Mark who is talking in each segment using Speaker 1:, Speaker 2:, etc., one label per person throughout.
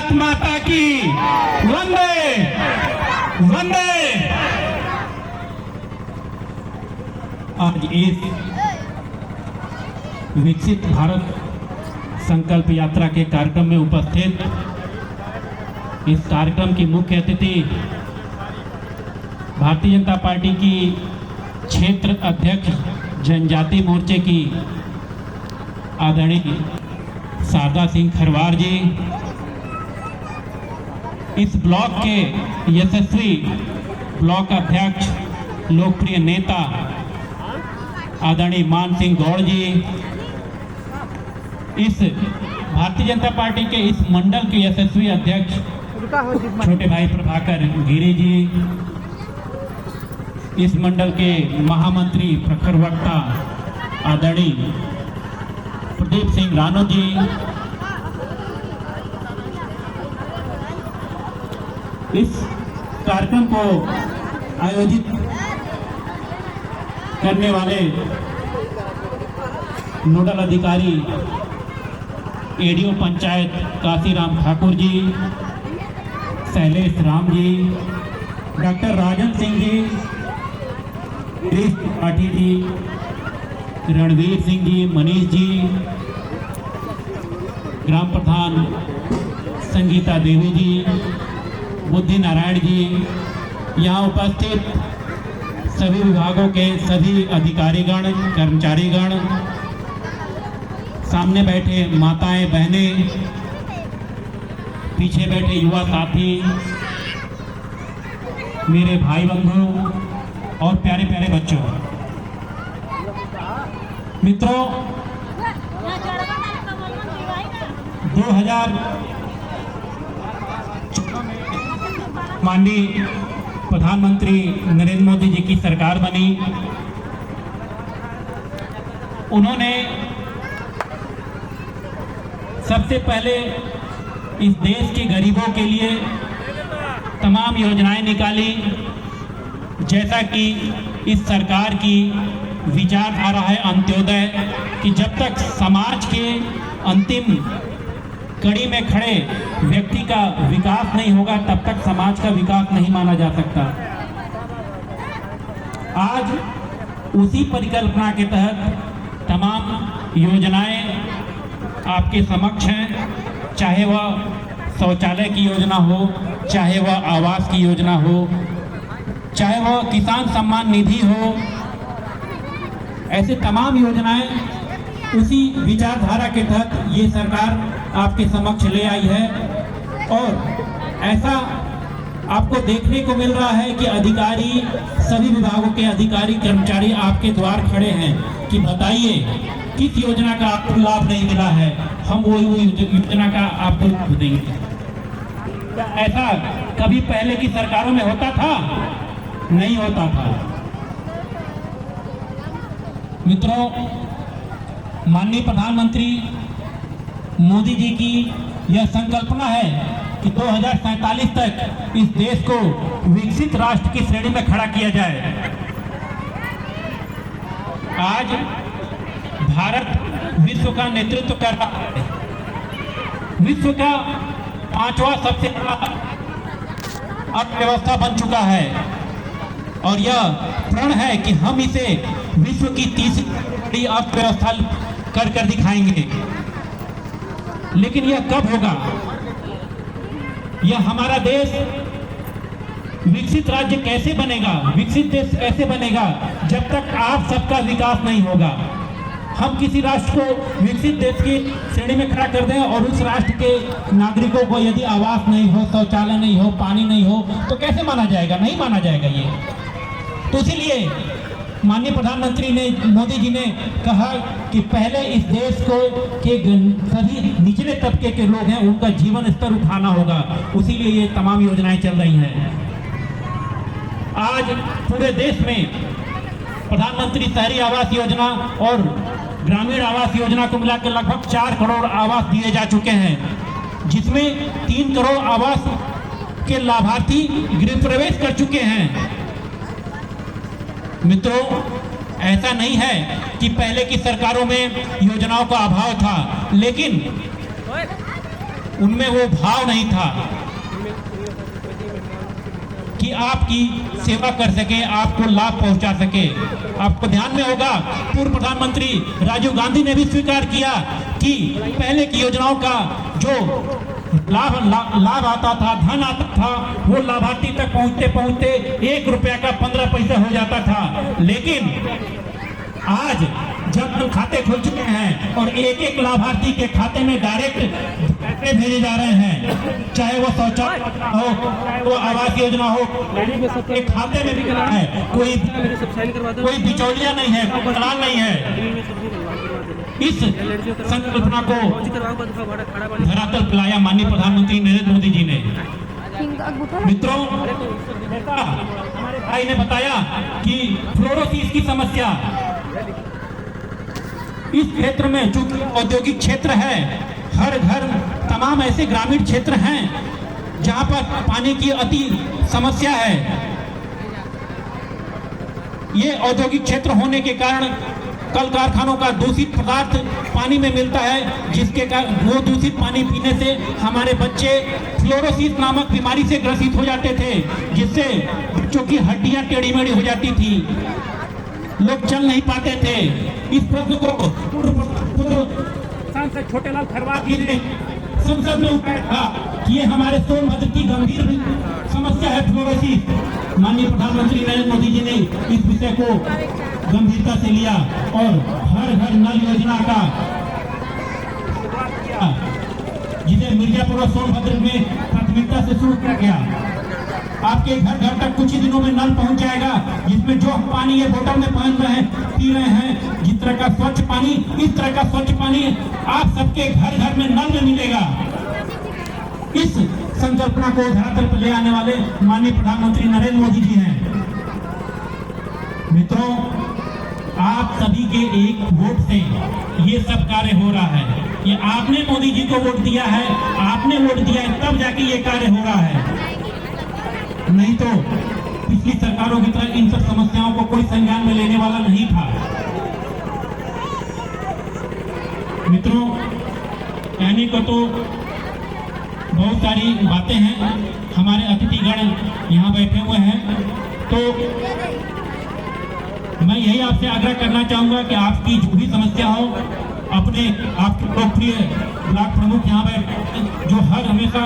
Speaker 1: भारत माता की वंदे वंदे। आज इस विकसित भारत संकल्प यात्रा के कार्यक्रम में उपस्थित इस कार्यक्रम की मुख्य अतिथि भारतीय जनता पार्टी की क्षेत्र अध्यक्ष जनजाति मोर्चे की आदरणीय शारदा सिंह खरवार जी, इस ब्लॉक के यशस्वी ब्लॉक अध्यक्ष लोकप्रिय नेता आदरणीय मान सिंह गौड़ जी, इस भारतीय जनता पार्टी के इस मंडल के यशस्वी अध्यक्ष छोटे भाई प्रभाकर गिरी जी, इस मंडल के महामंत्री प्रखर वक्ता आदरणीय प्रदीप सिंह राणो जी, इस कार्यक्रम को आयोजित करने वाले नोडल अधिकारी एडीओ पंचायत काशीराम ठाकुर जी, शैलेश राम जी, डॉक्टर राजन सिंह जी, गिरीश त्रिपाठी जी, रणवीर सिंह जी, मनीष जी, ग्राम प्रधान संगीता देवी जी, बुद्धि नारायण जी, यहाँ उपस्थित सभी विभागों के सभी अधिकारीगण, कर्मचारीगण, सामने बैठे माताएं बहनें, पीछे बैठे युवा साथी, मेरे भाई बंधु और प्यारे प्यारे बच्चों, मित्रों, 2014 में माननीय प्रधानमंत्री नरेंद्र मोदी जी की सरकार बनी। उन्होंने सबसे पहले इस देश के गरीबों के लिए तमाम योजनाएं निकाली, जैसा कि इस सरकार की विचारधारा है अंत्योदय, कि जब तक समाज के अंतिम कड़ी में खड़े व्यक्ति का विकास नहीं होगा तब तक समाज का विकास नहीं माना जा सकता। आज उसी परिकल्पना के तहत तमाम योजनाएं आपके समक्ष हैं, चाहे वह शौचालय की योजना हो, चाहे वह आवास की योजना हो, चाहे वह किसान सम्मान निधि हो, ऐसे तमाम योजनाएं उसी विचारधारा के तहत ये सरकार आपके समक्ष ले आई है। और ऐसा आपको देखने को मिल रहा है कि अधिकारी, सभी विभागों के अधिकारी कर्मचारी आपके द्वार खड़े हैं कि बताइए किस योजना का आपको लाभ नहीं मिला है, हम वो योजना का आपको लाभ देंगे। ऐसा कभी पहले की सरकारों में होता था? नहीं होता था। मित्रों, माननीय प्रधानमंत्री मोदी जी की यह संकल्पना है कि 2047 तक इस देश को विकसित राष्ट्र की श्रेणी में खड़ा किया जाए। आज भारत विश्व का नेतृत्व कर रहा है, विश्व का 5वां सबसे बड़ा अर्थव्यवस्था बन चुका है, और यह प्रण है कि हम इसे विश्व की तीसरी बड़ी अर्थव्यवस्था कर दिखाएंगे। लेकिन यह कब होगा? यह हमारा देश विकसित राज्य कैसे बनेगा, विकसित देश कैसे बनेगा, जब तक आप सबका विकास नहीं होगा। हम किसी राष्ट्र को विकसित देश की श्रेणी में खड़ा कर दें और उस राष्ट्र के नागरिकों को यदि आवास नहीं हो, शौचालय नहीं हो, पानी नहीं हो, तो कैसे माना जाएगा? नहीं माना जाएगा ये। तो इसीलिए माननीय प्रधानमंत्री ने, मोदी जी ने कहा कि पहले इस देश को के सभी निचले तबके के लोग हैं उनका जीवन स्तर उठाना होगा। इसीलिए ये तमाम योजनाएं चल रही हैं। आज पूरे देश में प्रधानमंत्री शहरी आवास योजना और ग्रामीण आवास योजना को मिलाकर लगभग 4 करोड़ आवास दिए जा चुके हैं, जिसमें 3 करोड़ आवास के लाभार्थी गृह प्रवेश कर चुके हैं। मित्रों, ऐसा नहीं है कि पहले की सरकारों में योजनाओं का अभाव था, लेकिन उनमें वो भाव नहीं था कि आपकी सेवा कर सके, आपको लाभ पहुंचा सके। आपको ध्यान में होगा पूर्व प्रधानमंत्री राजीव गांधी ने भी स्वीकार किया कि पहले की योजनाओं का जो लाभ आता था, धन आता था, वो लाभार्थी तक पहुंचते पहुंचते 1 रुपया का 15 पैसा हो जाता था। लेकिन आज जब हम खाते खुल चुके हैं और एक एक लाभार्थी के खाते में डायरेक्ट पैसे भेजे जा रहे हैं, चाहे वो शौचालय हो, वो आवास योजना हो, एक खाते में भी है। कोई बिचौलिया नहीं है, कोई दलाल नहीं है। इस संकल्पना को धरातल पे लाया माननीय प्रधानमंत्री नरेंद्र मोदी जी ने। मित्रों, हमारे भाई ने बताया कि फ्लोरोसिस की समस्या इस क्षेत्र में, चूंकि औद्योगिक क्षेत्र है, हर घर तमाम ऐसे ग्रामीण क्षेत्र हैं जहां पर पानी की अति समस्या है। ये औद्योगिक क्षेत्र होने के कारण कल कारखानों का दूषित पदार्थ पानी में मिलता है, जिसके कारण वो दूषित पानी पीने से हमारे बच्चे फ्लोरोसिस नामक बीमारी से ग्रसित हो जाते थे, जिससे बच्चों की हड्डियां टेढ़ी मेढ़ी हो जाती थी, लोग चल नहीं पाते थे। इस प्रश्न को सांसद छोटेलाल खरवार जी ने संसद में उठाया था कि ये हमारे सोनभद्र की गंभीर समस्या है फ्लोरोसिस। माननीय प्रधानमंत्री नरेंद्र मोदी जी ने इस विषय को गंभीरता से लिया और हर घर नल योजना का शुरुआत किया, जिसे मिर्जापुर और सोनभद्र में प्राथमिकता से शुरू किया गया। आपके घर घर तक कुछ ही दिनों में नल पहुंच जाएगा, जिसमें जो पानी ये बोतल में पहन रहे हैं, पी रहे हैं, जिस तरह का स्वच्छ पानी, इस तरह का स्वच्छ पानी आप सबके घर घर में नल में मिलेगा। इस संकल्पना को धरातल पर ले आने वाले माननीय प्रधानमंत्री नरेंद्र मोदी जी हैं। मित्रों, आप सभी के एक वोट से ये सब कार्य हो रहा है। ये आपने मोदी जी को वोट दिया है, आपने वोट दिया है, तब जाके ये कार्य हो रहा है। नहीं तो पिछली सरकारों की तरह इन सब समस्याओं को कोई संज्ञान में लेने वाला नहीं था। मित्रों, कहने को तो बहुत सारी बातें हैं, हमारे अतिथिगण यहाँ बैठे हुए हैं, तो मैं यही आपसे आग्रह करना चाहूंगा कि आपकी जो भी समस्या हो, अपने आपके लोकप्रिय ब्लॉक प्रमुख यहाँ बैठे, जो हर हमेशा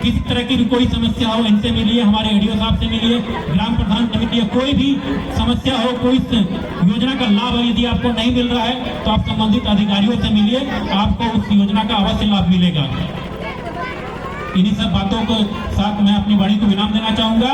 Speaker 1: किसी तरह की भी कोई समस्या हो, इनसे मिलिए, हमारे एडीओ साहब से मिलिए, ग्राम प्रधान से मिलिए। कोई भी समस्या हो, कोई योजना का लाभ यदि आपको नहीं मिल रहा है तो आप संबंधित अधिकारियों से मिलिए, आपको उस योजना का अवश्य लाभ मिलेगा। इन्हीं सब बातों के साथ मैं अपनी वाणी को विराम देना चाहूंगा।